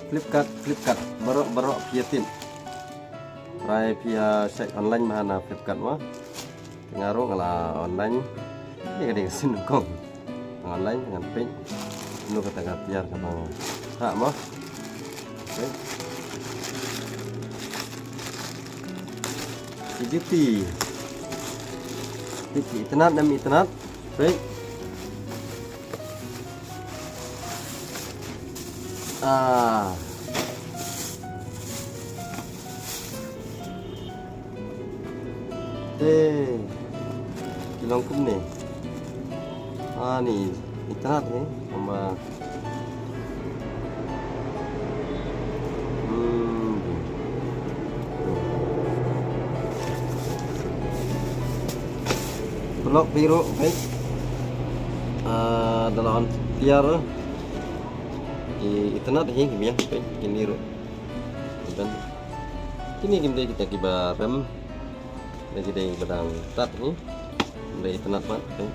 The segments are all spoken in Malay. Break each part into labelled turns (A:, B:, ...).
A: Flipkart barok pia tim. Rai pia check online mana Flipkart mah. Pengaruh ngala online. Ini kadang sin kong. Online dengan pin. Ini kata piar kapang. Hak mah. Okay. CGP. Internet dan internet. Baik. Kilang kum ni. Ni internet ni sama. Blok biru, baik. Dalam tiar internet ni kimia, baik. Kini biru. Dan kini kita kibar rem. Jadi dari bedang tat ni dari internet mat. Baik.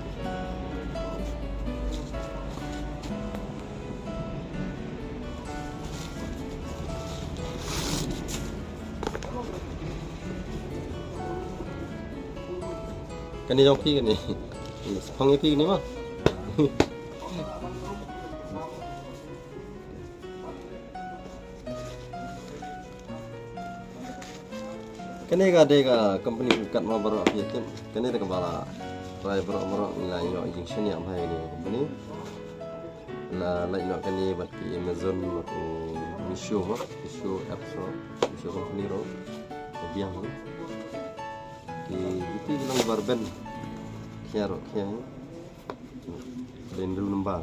A: Kan ni joki kan ni. Sepang ni ni mah. Kini ada company bukan mau baru apa itu. Kini ada kepala try baru nilai yo junction yang hai ni company. Lain nak kini bagi Amazon atau Misho app Misho company ro. Biang tu. Itu bilang barben. Kiaro kiai. Dan dulu lembar.